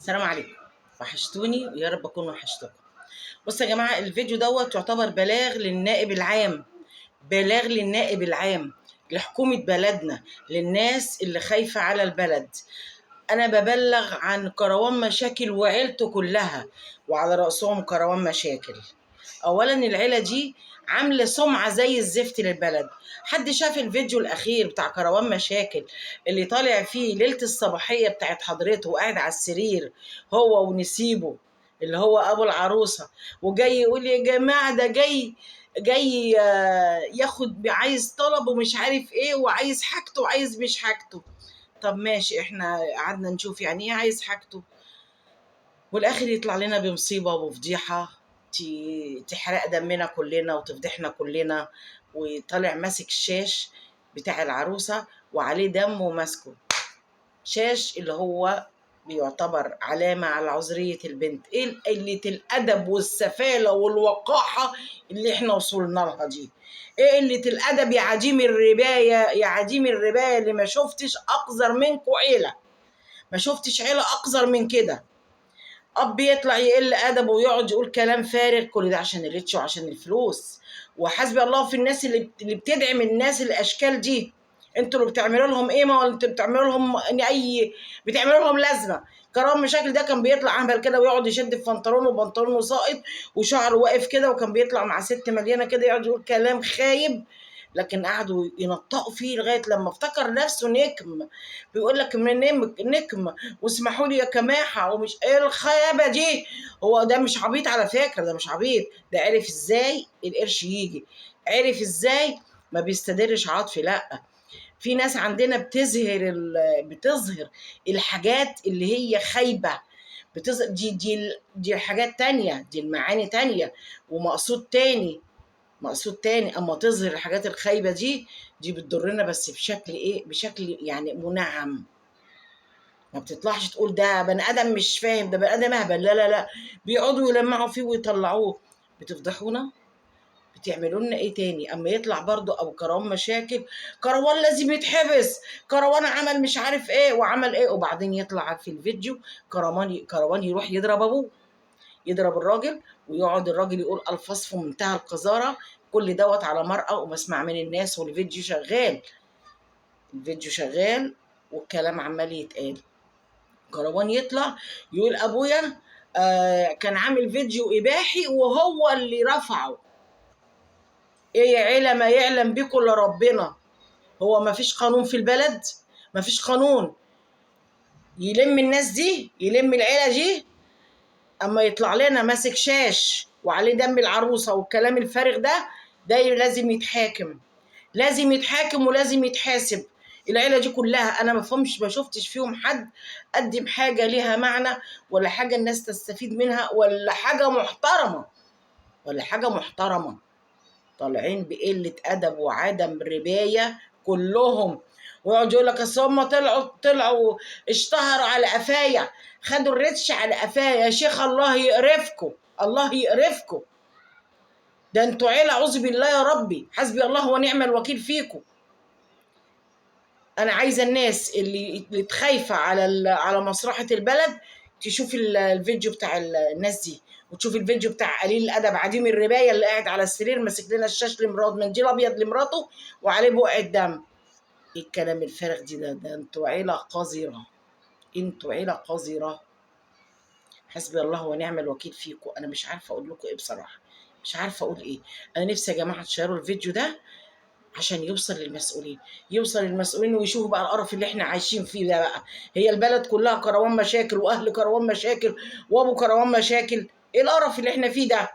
السلام عليكم. وحشتوني ويا رب اكون وحشتكم. بصوا يا جماعه، الفيديو دوت يعتبر بلاغ للنائب العام، بلاغ للنائب العام لحكومه بلدنا، للناس اللي خايفه على البلد. انا ببلغ عن كروان مشاكل وعيلته كلها، وعلى راسهم كروان مشاكل. اولا العيله دي عامله سمعه زي الزفت للبلد. حد شاف الفيديو الاخير بتاع كروان مشاكل اللي طالع فيه ليله الصباحيه بتاعت حضرته وقاعد على السرير هو ونسيبه اللي هو ابو العروسه، وجاي يقول يا جماعه ده جاي ياخد عايز طلب ومش عارف ايه وعايز حاجته وعايز مش حاجته. طب ماشي، احنا قعدنا نشوف يعني ايه عايز حاجته، والاخر يطلع لنا بمصيبه وفضيحه تحرق دمنا كلنا وتفضحنا كلنا. وطالع ماسك الشاش بتاع العروسه وعليه دم وماسكه شاش اللي هو بيعتبر علامة على عذرية البنت. ايه قلة الأدب والسفالة والوقاحة اللي احنا وصلنا لها دي؟ ايه قلة الأدب يا عديم الرباية، يا عديم الرباية اللي ما شفتش أقذر منكم عيلة، ما شفتش عيلة أقذر من كده. اب يطلع يقل ادبه ويقعد يقول كلام فارغ، كل ده عشان الريتش وعشان الفلوس. وحسبي الله في الناس اللي بتدعم الناس الاشكال دي. انتوا اللي بتعملوا لهم قيمه ولا انتوا بتعملوا لهم بتعملوا لهم لازمه؟ كرام مشاكل ده كان بيطلع اهبل كده ويقعد يشد في بنطلونه وبنطلونه ساقط وشعره واقف كده، وكان بيطلع مع ست مليانه كده يقعد يقول كلام خايب، لكن قعدوا ينطقوا فيه لغايه لما افتكر نفسه نجم. بيقول لك من نجم واسمحوا لي يا كماحه ومش ايه الخيابه دي. هو ده مش عبيط على فكره، ده مش عبيط، ده عرف ازاي القرش يجي، عرف ازاي ما بيستدرش عاطفي. لا، في ناس عندنا بتظهر الحاجات اللي هي خايبه، بتظهر دي حاجات تانية، دي المعاني تانية ومقصود تاني، مقصود تاني. اما تظهر الحاجات الخايبه دي بتضرنا بس بشكل ايه؟ بشكل يعني منعم. ما بتطلعش تقول ده بني ادم مش فاهم، ده بني ادم اهبل، لا لا لا، بيقعدوا يلمعوا فيه ويطلعوه. بتفضحونا، بتعملوا لنا ايه تاني؟ اما يطلع برضو ابو كروان مشاكل، كروان لازم يتحبس، كروان عمل مش عارف ايه وعمل ايه، وبعدين يطلع في الفيديو كروان يروح يضرب ابوه، يضرب الراجل، ويقعد الراجل يقول الفاظ في منتهى القذاره. كل دوت على مرأى ومسمع من الناس، والفيديو شغال، الفيديو شغال والكلام عمال يتقال. كروان يطلع يقول ابويا كان عامل فيديو اباحي وهو اللي رفعه. ايه يا عيله ما يعلم بكم الا ربنا؟ هو ما فيش قانون في البلد؟ ما فيش قانون يلم الناس دي، يلم العيله دي؟ اما يطلع لنا ماسك شاش وعليه دم العروسه والكلام الفارغ ده لازم يتحاكم، لازم يتحاكم ولازم يتحاسب. العيله دي كلها انا ما شفتش فيهم حد قدم حاجه ليها معنى، ولا حاجه الناس تستفيد منها، ولا حاجه محترمه، ولا حاجه محترمه. طالعين بقله ادب وعدم ربايه كلهم، ويقعد يقول لك اصل هم طلعوا اشتهروا على قفايا، خدوا الريتش على قفايا. يا شيخ الله يقرفكم، الله يقرفكم، ده انتوا عيله اعوذ بالله يا ربي، حسبي الله ونعم الوكيل فيكم. انا عايزه الناس اللي خايفه على مصلحه البلد تشوف الفيديو بتاع الناس دي، وتشوف الفيديو بتاع قليل الادب عديم الربايه اللي قاعد على السرير ماسك لنا الشاش لمراته، منديل ابيض لمراته وعليه بقع الدم. ايه الكلام الفارغ ده انتوا عيله قذره، انتوا عيله قذره. حسبي الله ونعم الوكيل فيكم. انا مش عارفه اقول لكم ايه بصراحه، مش عارفه اقول ايه. انا نفسي يا جماعه تشيروا الفيديو ده عشان يوصل للمسؤولين، يوصل للمسؤولين ويشوفوا بقى القرف اللي احنا عايشين فيه ده بقى. هي البلد كلها كروان مشاكل واهل كروان مشاكل وابو كروان مشاكل، ايه القرف اللي احنا فيه ده؟